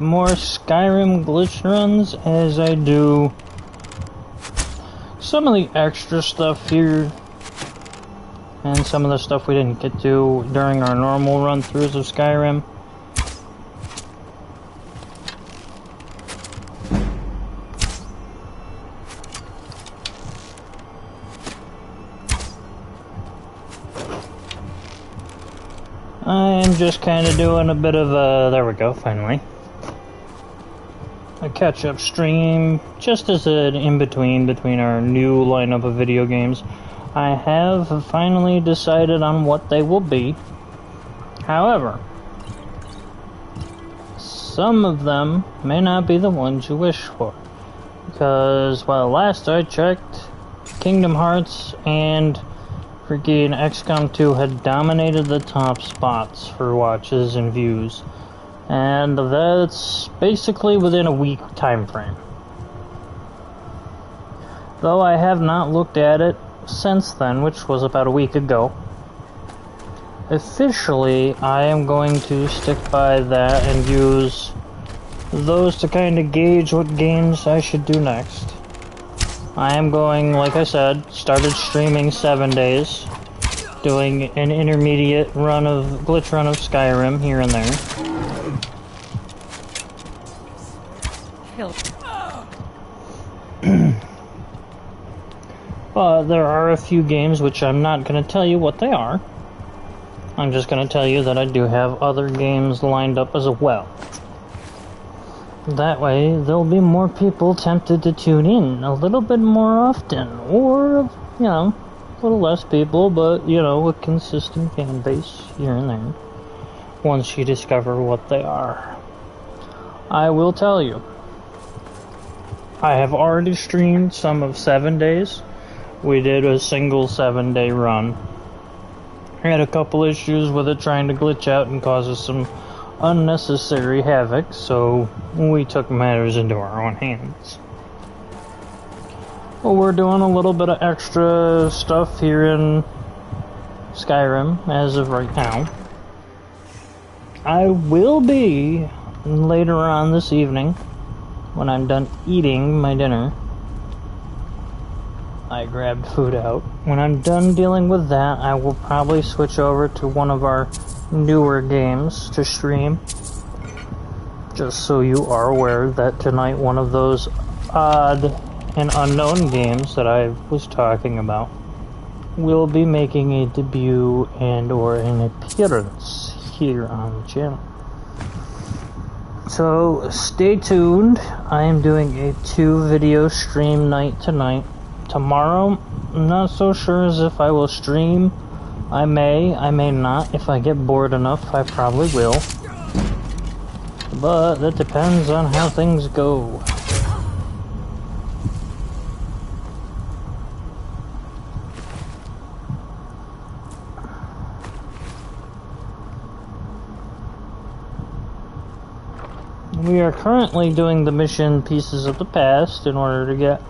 more Skyrim glitch runs as I do some of the extra stuff here and some of the stuff we didn't get to during our normal run-throughs of Skyrim. I'm just kind of doing a bit of a, there we go, finally, a catch-up stream, just as an in-between between our new lineup of video games. I have finally decided on what they will be. However, some of them may not be the ones you wish for, because, well, last I checked, Kingdom Hearts and freaking XCOM 2 had dominated the top spots for watches and views, and that's basically within a week time frame. Though I have not looked at it since then, which was about a week ago. Officially, I am going to stick by that and use those to kind of gauge what games I should do next. I am going, like I said, started streaming 7 days, doing an intermediate run of glitch run of Skyrim here and there. But there are a few games which I'm not going to tell you what they are. I'm just going to tell you that I do have other games lined up as well. That way, there'll be more people tempted to tune in a little bit more often, or, you know, a little less people, but, you know, a consistent fan base here and there, once you discover what they are. I will tell you, I have already streamed some of 7 days. We did a single 7-day run. I had a couple issues with it trying to glitch out and cause us some unnecessary havoc, so we took matters into our own hands. Well, we're doing a little bit of extra stuff here in Skyrim as of right now. I will be later on this evening, when I'm done eating my dinner. I grabbed food out. When I'm done dealing with that, I will probably switch over to one of our newer games to stream. Just so you are aware that tonight one of those odd and unknown games that I was talking about will be making a debut and or an appearance here on the channel. So stay tuned. I am doing a 2-video stream night tonight. Tomorrow, I'm not so sure as if I will stream. I may not. If I get bored enough, I probably will. But that depends on how things go. We are currently doing the mission Pieces of the Past in order to get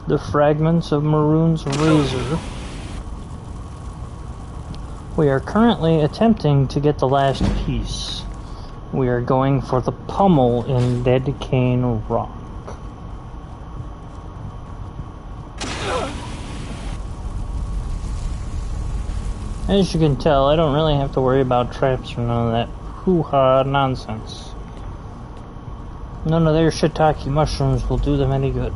the fragments of Maroon's razor. We are currently attempting to get the last piece. We are going for the pummel in Dead Cane Rock. As you can tell, I don't really have to worry about traps or none of that hoo-ha nonsense. None of their shiitake mushrooms will do them any good.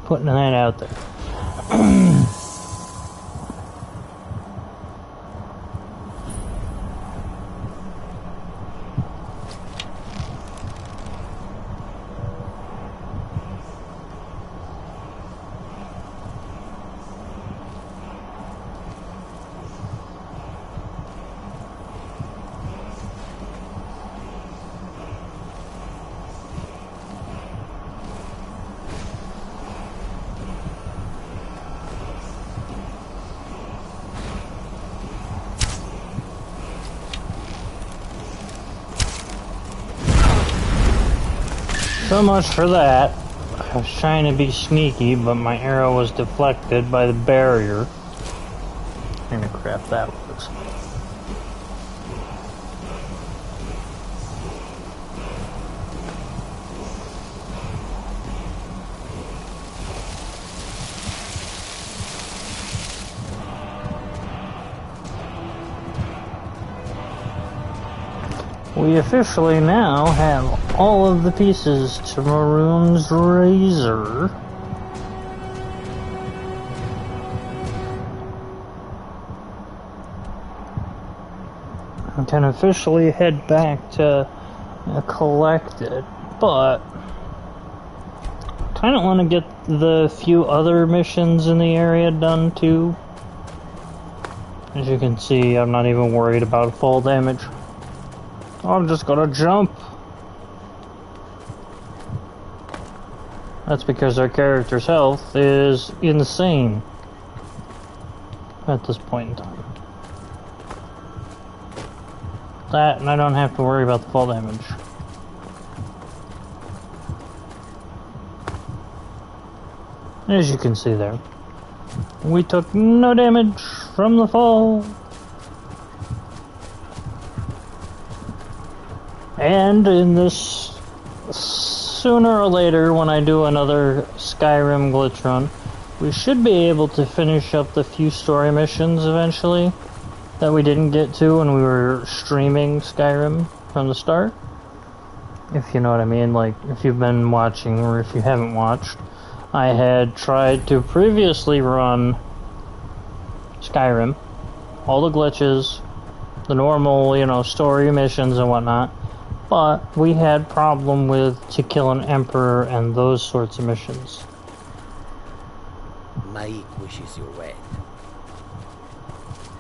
Putting that out there. So much for that. I was trying to be sneaky, but my arrow was deflected by the barrier. What kind of crap that was. we officially now have all of the pieces to Maroon's razor. I can officially head back to collect it, but kind of want to get the few other missions in the area done too. As you can see, I'm not even worried about fall damage. I'm just gonna jump. That's because our character's health is insane at this point in time. That, and I don't have to worry about the fall damage. As you can see there, we took no damage from the fall. And in this, sooner or later, when I do another Skyrim glitch run, we should be able to finish up the few story missions eventually that we didn't get to when we were streaming Skyrim from the start. If you know what I mean, like if you've been watching or if you haven't watched, I had tried to previously run Skyrim, all the glitches, the normal, you know, story missions and whatnot. But we had problem with to kill an emperor and those sorts of missions. Mike wishes you well.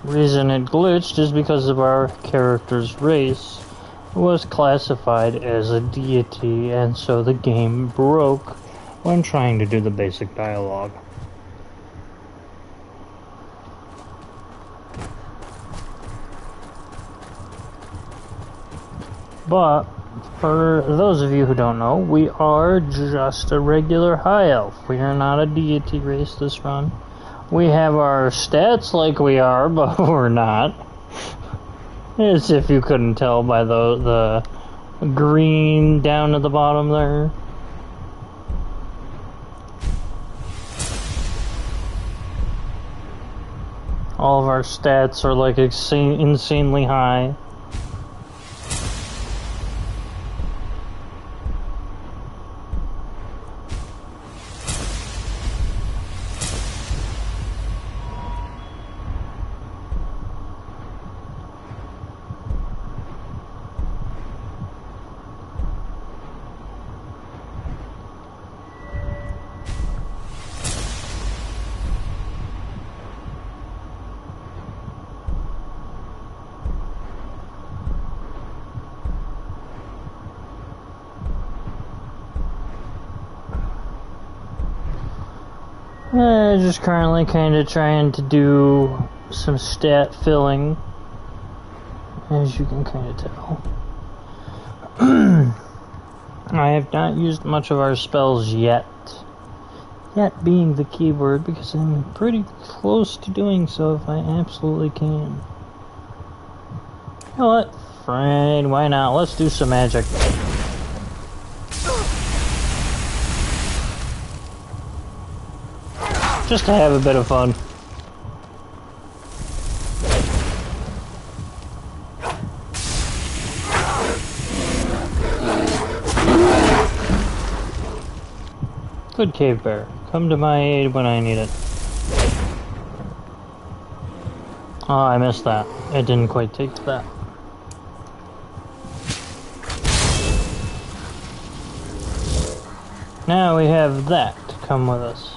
Reason it glitched is because of our character's race was classified as a deity, and so the game broke when trying to do the basic dialogue. But, for those of you who don't know, we are just a regular high elf. We are not a deity race this run. We have our stats like we are, but we're not. As if you couldn't tell by the green down at the bottom there. All of our stats are like insanely high. Just currently kind of trying to do some stat filling, as you can kind of tell. I have not used much of our spells yet. Yet being the keyword, because I'm pretty close to doing so if I absolutely can. You know what? Fine, why not? Let's do some magic. Just to have a bit of fun. Good cave bear. Come to my aid when I need it. Oh, I missed that. It didn't quite take to that. Now we have that to come with us.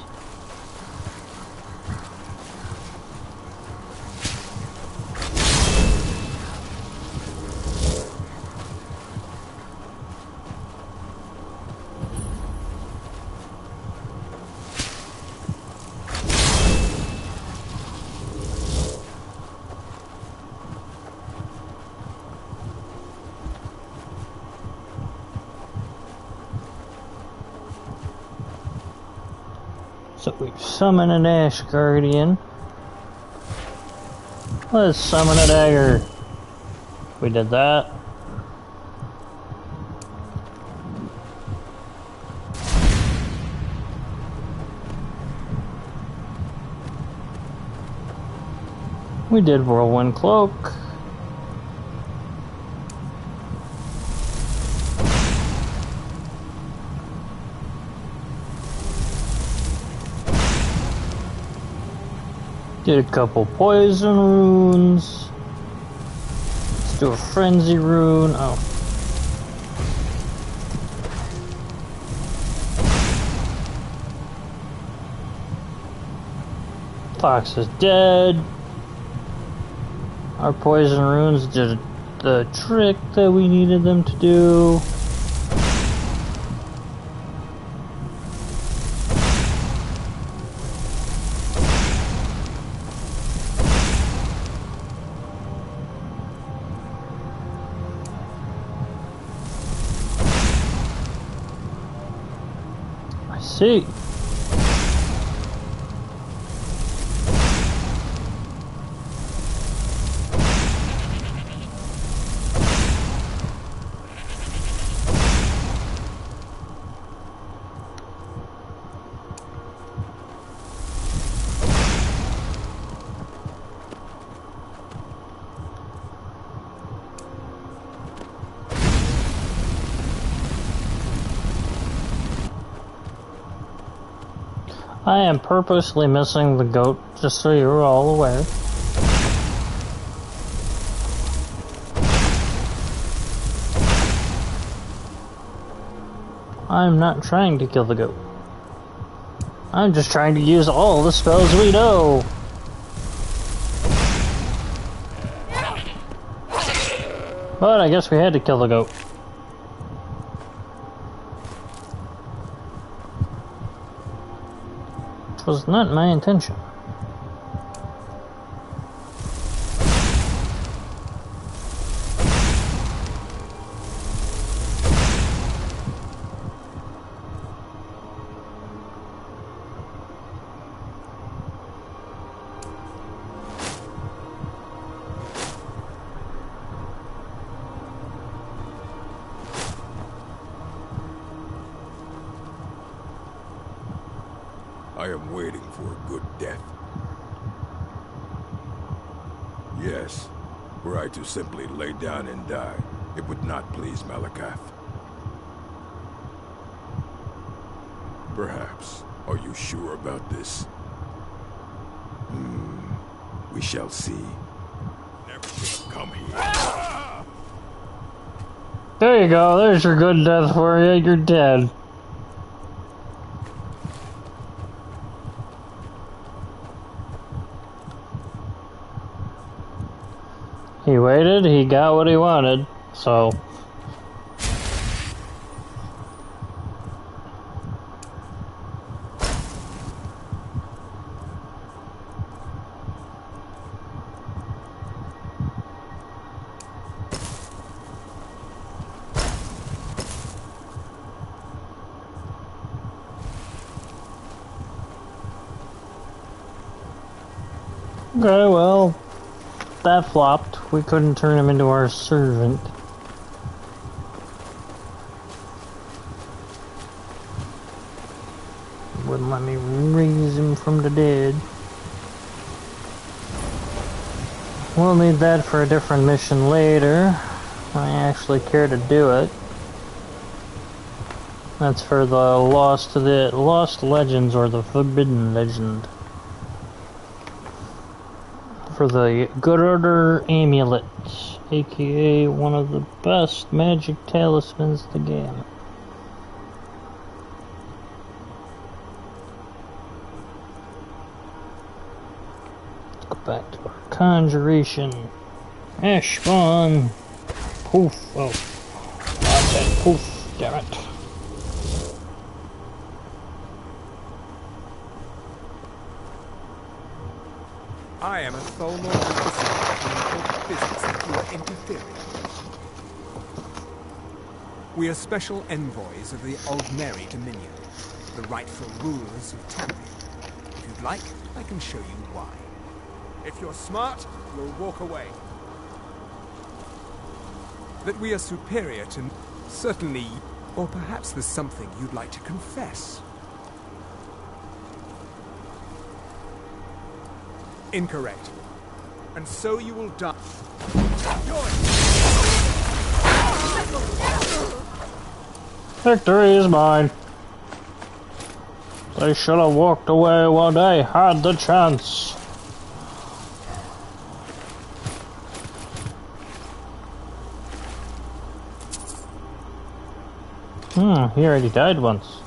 So we've summoned an Ash Guardian. Let's summon a dagger. We did that. We did Whirlwind Cloak. Did a couple poison runes. Let's do a frenzy rune. Oh. Fox is dead. Our poison runes did the trick that we needed them to do. I see. I am purposely missing the goat, just so you're all aware. I'm not trying to kill the goat. I'm just trying to use all the spells we know. But I guess we had to kill the goat. Was not my intention. I am waiting for a good death. Yes, were I to simply lay down and die, it would not please Malakath. Perhaps. Are you sure about this? We shall see. Never should have come here. There you go, there's your good death for you, you're dead. He waited, he got what he wanted, so... Okay, well, that flopped. We couldn't turn him into our servant. Wouldn't let me raise him from the dead. We'll need that for a different mission later. I actually care to do it. That's for the Lost Legends or the Forbidden Legend. For the Good Order Amulet, aka one of the best magic talismans in the game. Let's go back to our conjuration. Ash spawn. Poof. Oh. I said poof. Damn it. I am a Tholmor of business that you are interfering. We are special envoys of the Aldmeri Dominion, the rightful rulers of Tamriel. If you'd like, I can show you why. If you're smart, you'll walk away. That we are superior to... certainly... or perhaps there's something you'd like to confess. Incorrect. And so you will die. Victory is mine. They should have walked away while they had the chance. He already died once.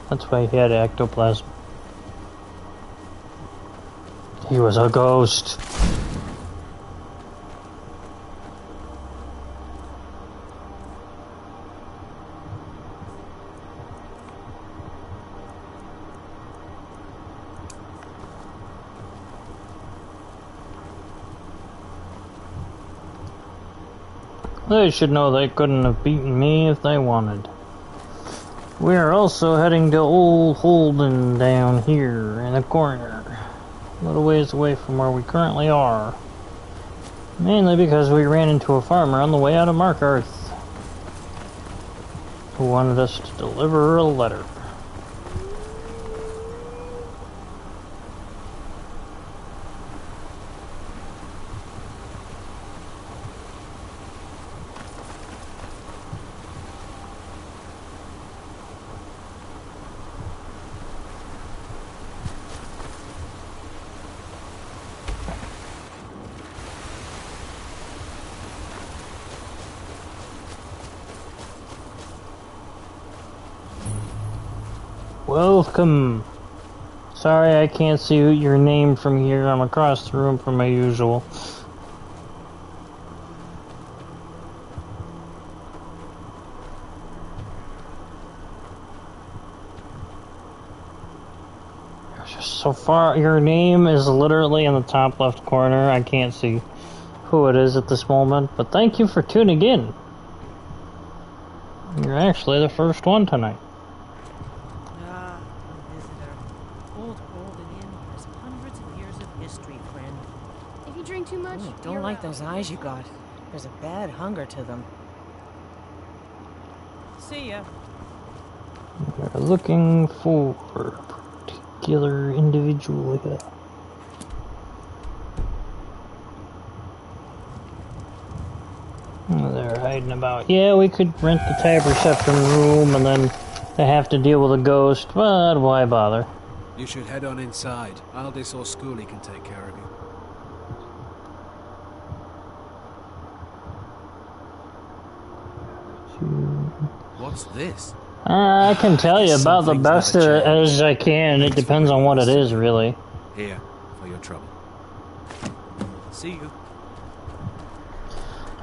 That's why he had ectoplasm. He was a ghost. They should know they couldn't have beaten me if they wanted. We are also heading to Old Holden down here in the corner. A little ways away from where we currently are. Mainly because we ran into a farmer on the way out of Markarth who wanted us to deliver a letter. Welcome. Sorry I can't see your name from here. I'm across the room from my usual. Just so far, your name is literally in the top left corner. I can't see who it is at this moment, but thank you for tuning in. You're actually the first one tonight. Don't like those eyes you got. There's a bad hunger to them. See ya. We're looking for a particular individual here. Oh, they're hiding about. Yeah, we could rent the type reception room and then they have to deal with a ghost, but why bother? You should head on inside. Aldis or Schooley can take care of you. What's this? I can tell you about the best as I can. It depends on what it is, really. Here, for your trouble. See you.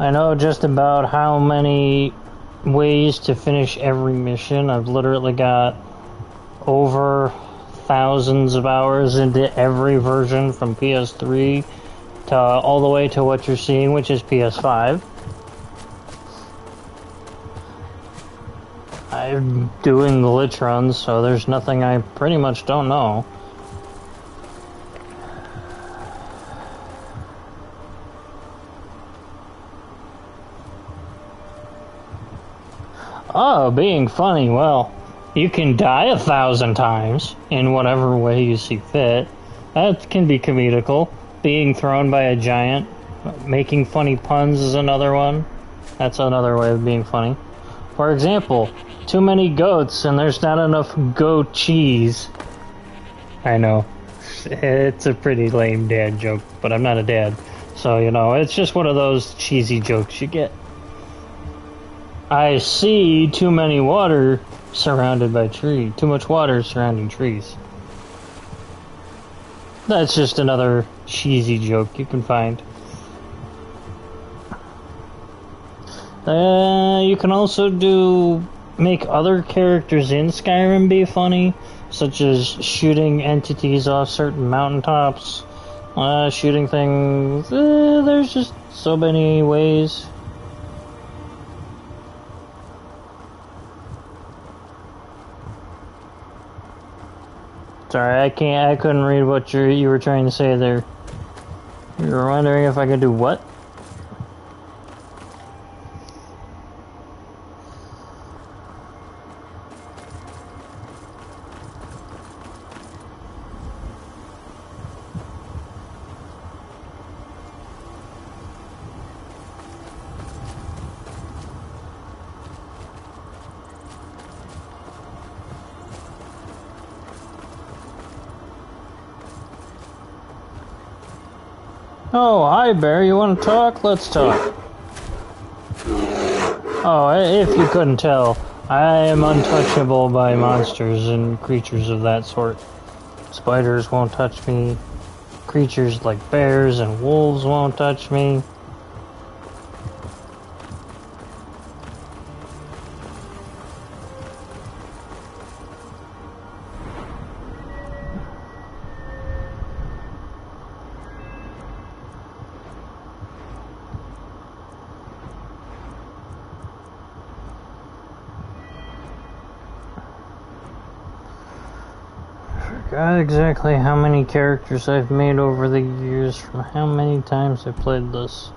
I know just about how many ways to finish every mission. I've literally got over thousands of hours into every version from PS3 to all the way to what you're seeing, which is PS5. I'm doing the glitch runs, so there's nothing I pretty much don't know. Oh, being funny, well, you can die 1,000 times in whatever way you see fit. That can be comedical. Being thrown by a giant, making funny puns is another one. That's another way of being funny. For example, too many goats and there's not enough goat cheese. I know. It's a pretty lame dad joke, but I'm not a dad. So, you know, it's just one of those cheesy jokes you get. I see too many water surrounded by trees. Too much water surrounding trees. That's just another cheesy joke you can find. You can also make other characters in Skyrim be funny, such as shooting entities off certain mountaintops, shooting things. There's just so many ways. Sorry, I couldn't read what you were trying to say there. You were wondering if I could do what? Oh, hi Bear, you want to talk? Let's talk. Oh, if you couldn't tell, I am untouchable by monsters and creatures of that sort. Spiders won't touch me. Creatures like bears and wolves won't touch me. Forgot exactly how many characters I've made over the years from how many times I played this.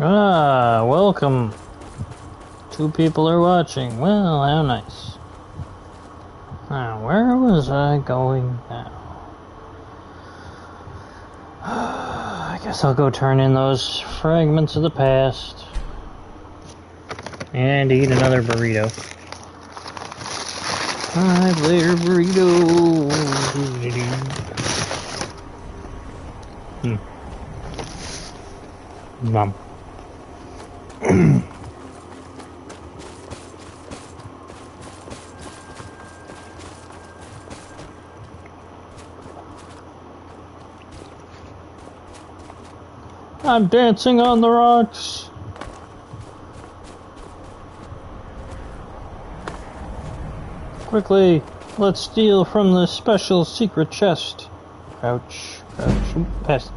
Ah, welcome. 2 people are watching. Well, how nice. Now, where was I going now? I guess I'll go turn in those fragments of the past. And eat another burrito. 5-layer burrito. Nom. I'm dancing on the rocks. Quickly, let's steal from the special secret chest. Crouch, crouch, oop, past.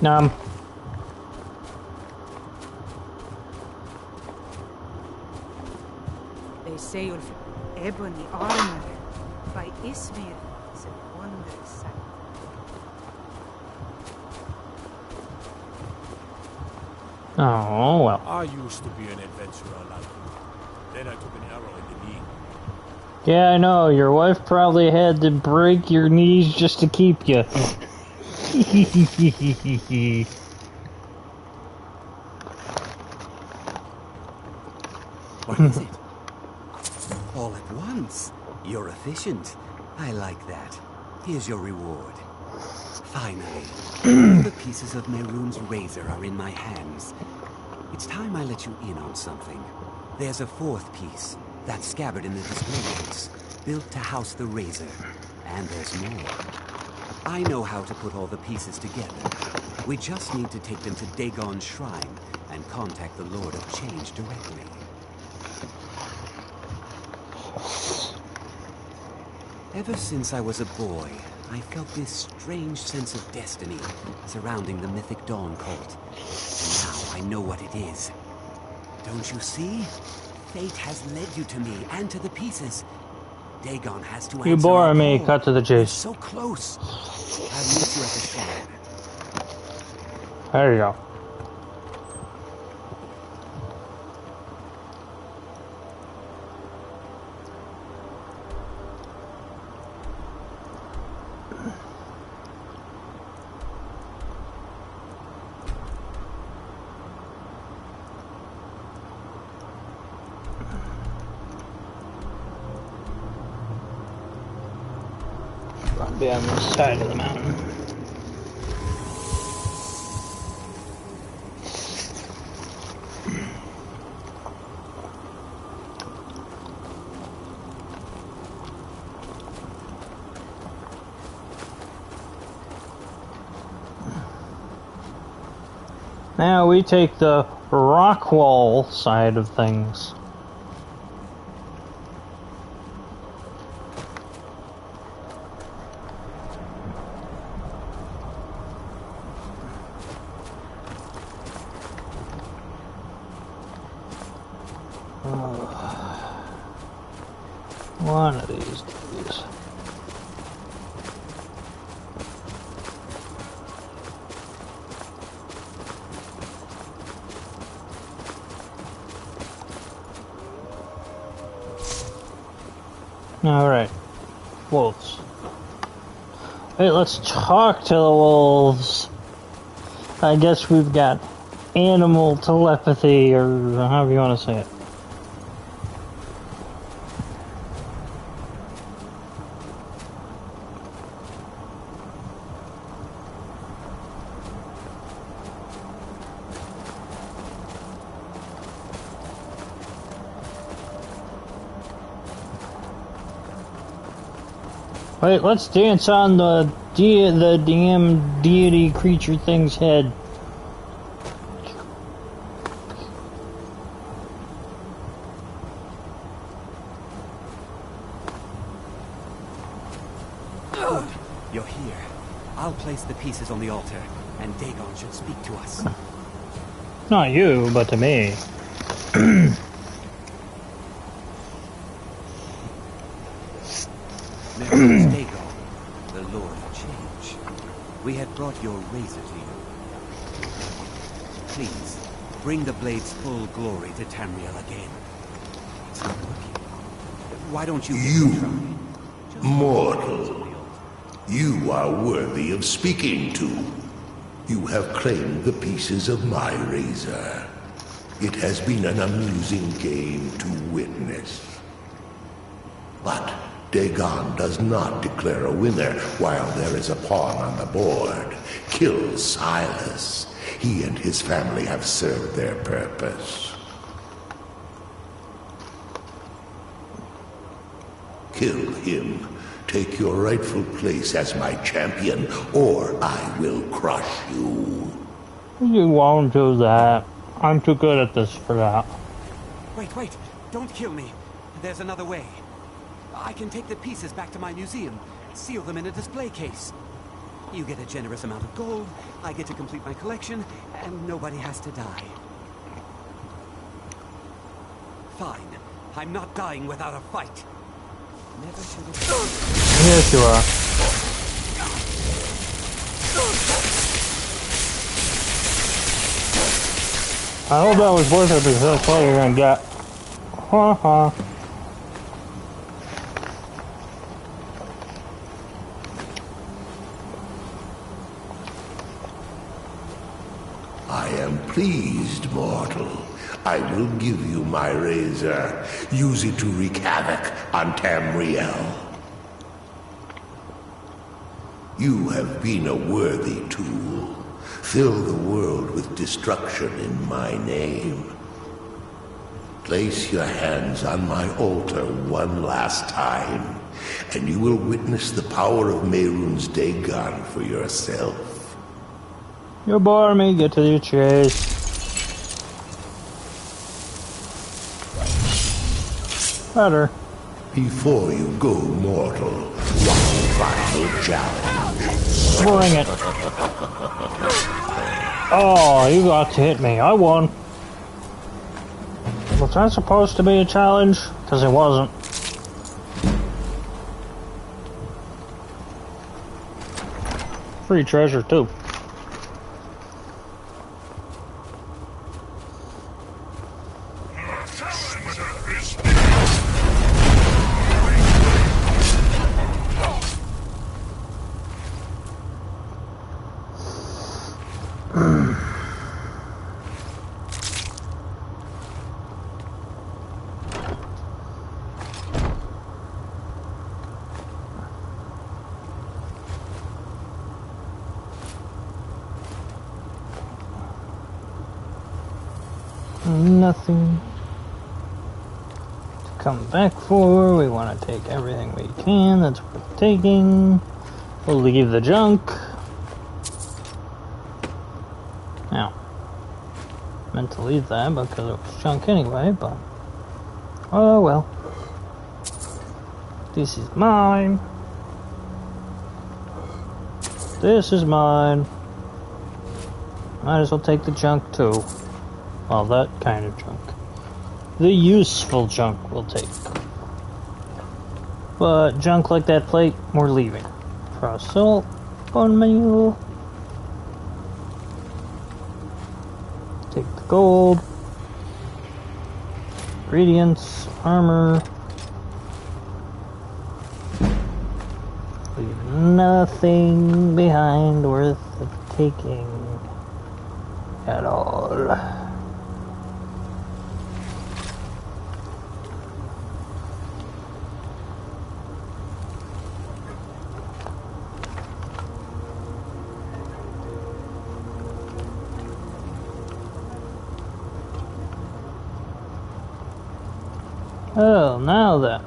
Nom. They say you'll ebony armor by Ismir is a wondrous sight. Oh, well. I used to be an adventurer like you. Then I took an arrow in the knee. Yeah, I know. Your wife probably had to break your knees just to keep you. What is it? All at once. You're efficient. I like that. Here's your reward. Finally, all the pieces of Mehrunes' razor are in my hands. It's time I let you in on something. There's a 4th piece, that scabbard in the display case, built to house the razor. And there's more. I know how to put all the pieces together. We just need to take them to Dagon's shrine and contact the Lord of Change directly. Ever since I was a boy, I felt this strange sense of destiny surrounding the mythic Dawn cult. And now I know what it is. Don't you see? Fate has led you to me and to the pieces. Dagon has to answer. You bore me. Cut to the chase. So close. I'll meet you at the shrine. There you go. Be on the side of the mountain. Now we take the rock wall side of things. One of these days. Alright. Wolves. Hey, let's talk to the wolves. I guess we've got animal telepathy, or however you want to say it. Wait, let's dance on the damn deity creature thing's head. Good. You're here. I'll place the pieces on the altar, and Dagon should speak to us. Not you, but to me. Meridian's Dagon, the Lord of Change. We have brought your razor to you. Please, bring the blade's full glory to Tamriel again. It's not working. Why don't you give it a try? Just Mortal, you are worthy of speaking to. You have claimed the pieces of my razor. It has been an amusing game to witness. But Dagon does not declare a winner while there is a pawn on the board. Kill Silas. He and his family have served their purpose. Kill him. Take your rightful place as my champion, or I will crush you. You won't do that. I'm too good at this for that. Wait, don't kill me. There's another way. I can take the pieces back to my museum, seal them in a display case. You get a generous amount of gold, I get to complete my collection, and nobody has to die. Fine. I'm not dying without a fight. Never should have... Yes, you are. I hope that was worth it because that's all you're gonna get. Ha. I am pleased, mortal. I will give you my razor. Use it to wreak havoc on Tamriel. You have been a worthy tool. Fill the world with destruction in my name. Place your hands on my altar one last time, and you will witness the power of Mehrunes Dagon for yourself. You bore me, get to the chase. Better. Before you go, mortal, one final challenge. Bring it. Oh, you got to hit me. I won. Was that supposed to be a challenge? Because it wasn't. Free treasure, too. Nothing to come back for. We want to take everything we can that's worth taking. We'll leave the junk. Now, meant to leave that because it was junk anyway, but oh well. This is mine. This is mine. Might as well take the junk too. Well, that kind of junk. The useful junk we'll take. But junk like that plate, we're leaving. Cross salt, bone meal. Take the gold. Ingredients, armor. Leave nothing behind worth taking at all. Oh, now then.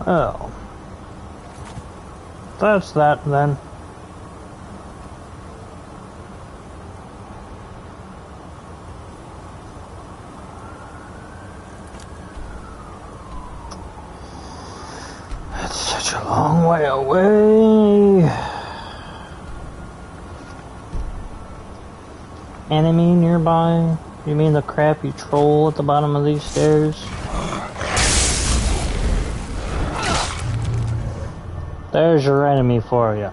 Well, that's that then. It's such a long way away. Enemy nearby? You mean the crappy troll at the bottom of these stairs? There's your enemy for you.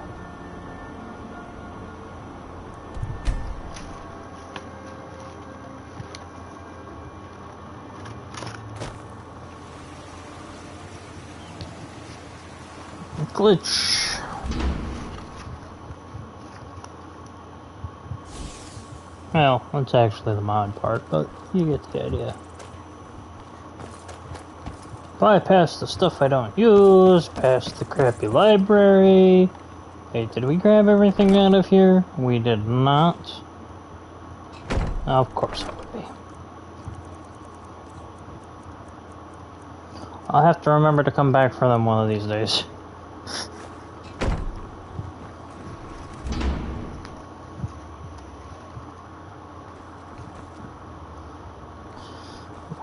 Glitch. Well, that's actually the mod part, but you get the idea. Bypass the stuff I don't use, past the crappy library. Hey, did we grab everything out of here? We did not. Of course it would be. I'll have to remember to come back for them one of these days.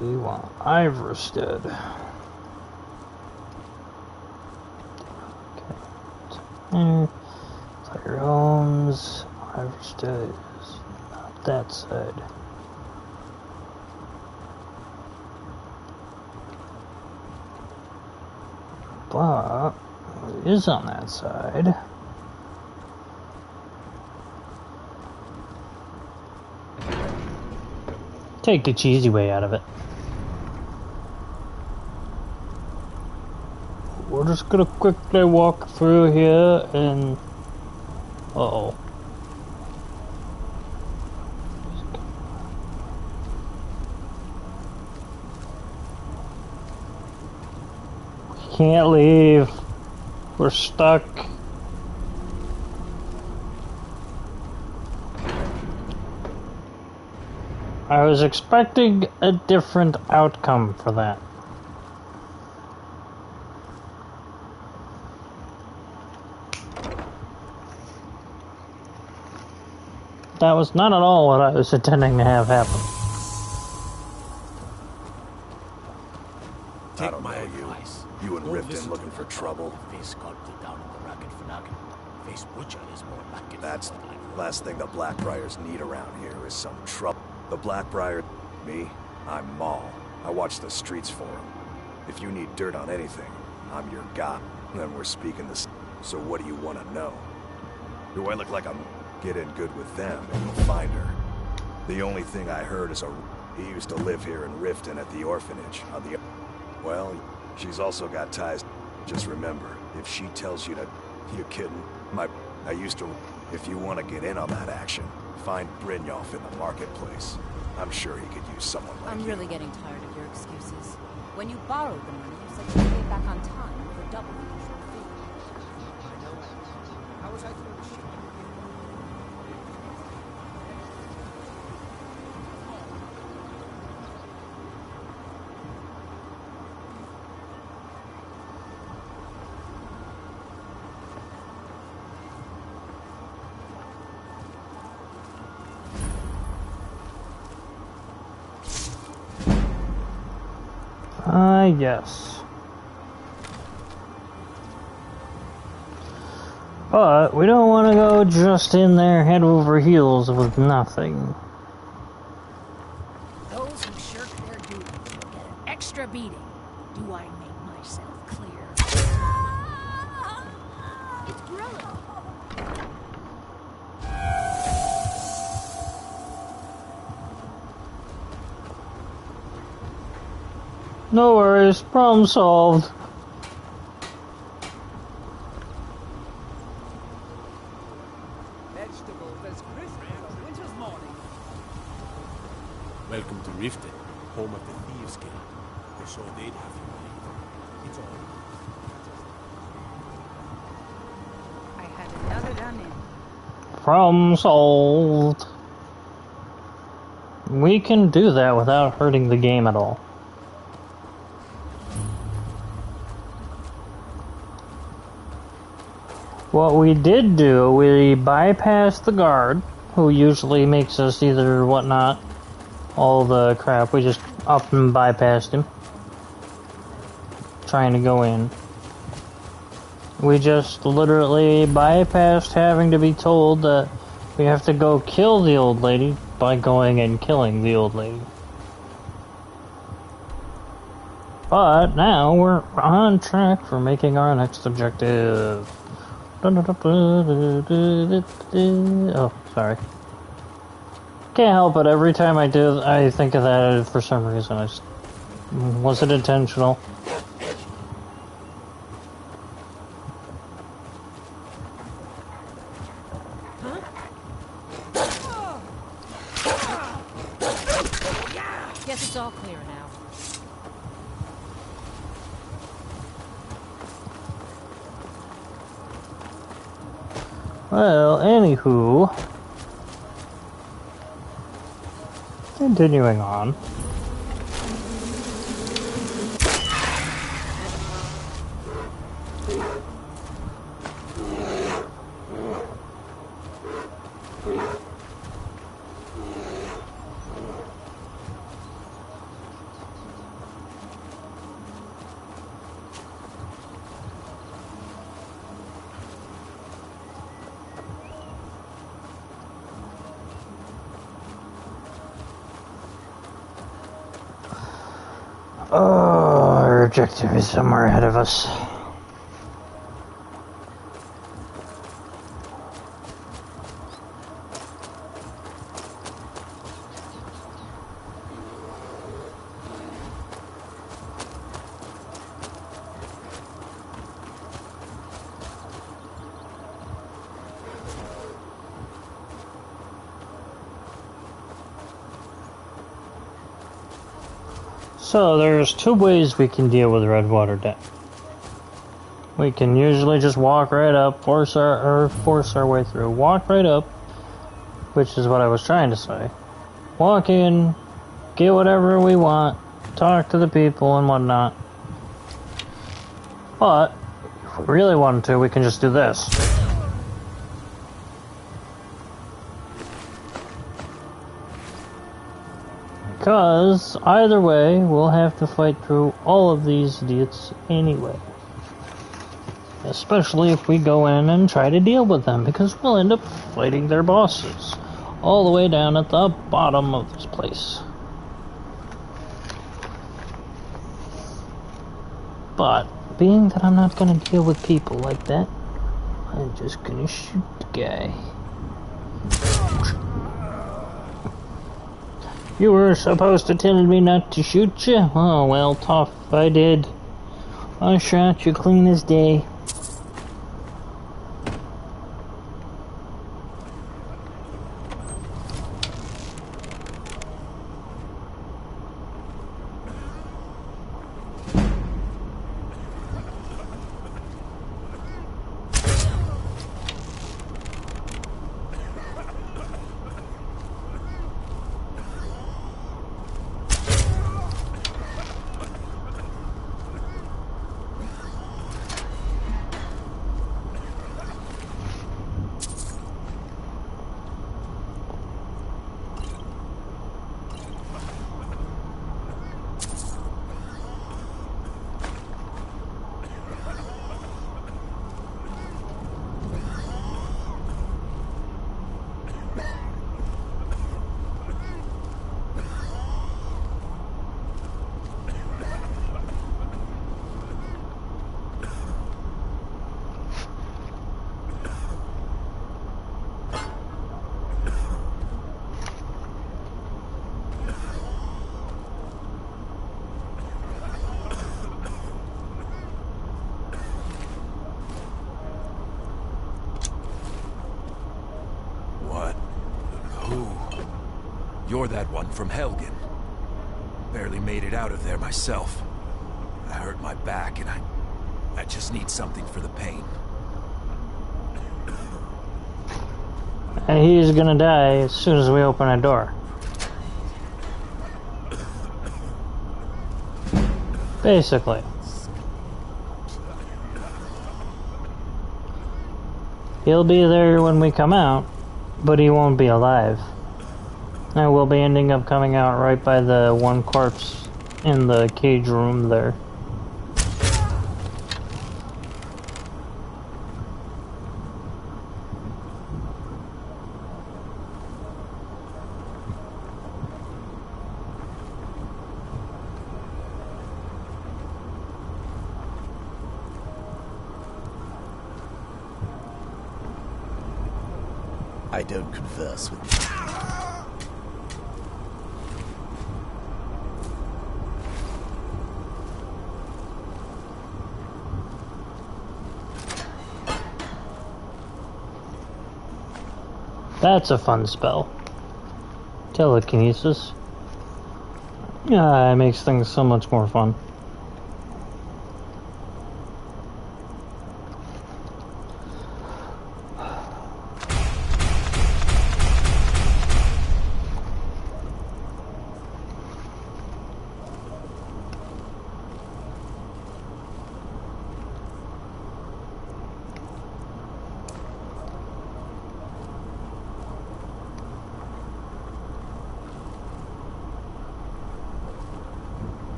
We want Iverstead. Okay. Tyrone's Iverstead is not that side. But it is on that side. Take the cheesy way out of it. We're just gonna quickly walk through here and... Uh-oh. We can't leave. We're stuck. I was expecting a different outcome for that. That was not at all what I was intending to have happen. Take my advice. You and Riften looking for trouble. That's the last thing the Blackbriars need around here is some trouble. The Blackbriar, me, I'm Maul. I watch the streets for him. If you need dirt on anything, I'm your guy. Then we're speaking this. So what do you want to know? Do I look like I'm... Get in good with them and you'll find her. The only thing I heard is he used to live here in Riften at the orphanage on the... Well, she's also got ties. Just remember, if she tells you to... You kidding? I used to... If you want to get in on that action, find Brynjolf in the marketplace. I'm sure he could use someone like you. I'm really getting tired of your excuses. When you borrowed the money, you said you'd pay it back on time for double the usual fee. I know. How was I through the ship? Yes. But we don't want to go just in there head over heels with nothing. Those who shirk their duty get an extra beating. Do I make myself clear? It's brilliant. No worries, problem solved. Vegetables as crisp as a winter's morning. Welcome to Riften, home of the Thieves Guild. They sure they'd have you right. It's all. I had another run-in. Problem solved. We can do that without hurting the game at all. What we did do, we bypassed the guard, who usually makes us either whatnot, all the crap. We just up and bypassed him, trying to go in. We just literally bypassed having to be told that we have to go kill the old lady by going and killing the old lady. But now we're on track for making our next objective. Oh, sorry. Can't help it. Every time I do, I think of that for some reason. Was it intentional? Guess it's all clear now. Well, anywho, continuing on. Oh, our objective is somewhere ahead of us. So there's two ways we can deal with Redwater Den. We can usually just walk right up, force our way through. Walk right up, which is what I was trying to say. Walk in, get whatever we want, talk to the people and whatnot. But if we really wanted to, we can just do this. Because either way, we'll have to fight through all of these idiots anyway. Especially if we go in and try to deal with them, because we'll end up fighting their bosses all the way down at the bottom of this place. But being that I'm not going to deal with people like that, I'm just going to shoot the guy. You were supposed to tell me not to shoot you? Oh, well, tough. I did. I shot you clean as day. You're that one from Helgen. Barely made it out of there myself. I hurt my back and I just need something for the pain. And he's gonna die as soon as we open a door. Basically. He'll be there when we come out, but he won't be alive. And we'll be ending up coming out right by the one corpse in the cage room there. I don't converse with... That's a fun spell. Telekinesis. Yeah, it makes things so much more fun.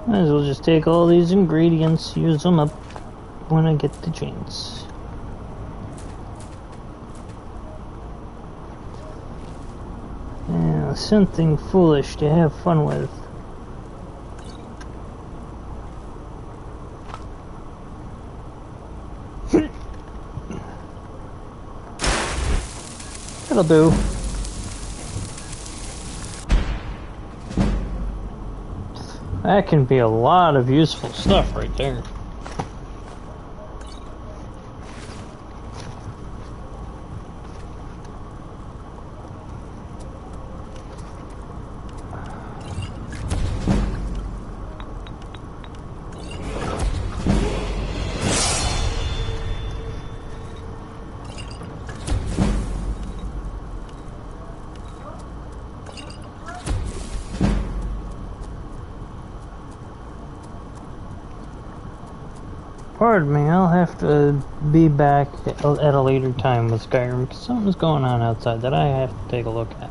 Might as well just take all these ingredients, use them up when I get the chance. Yeah, something foolish to have fun with. That'll do. That can be a lot of useful stuff right there. Pardon me, I'll have to be back at a later time with Skyrim because something's going on outside that I have to take a look at.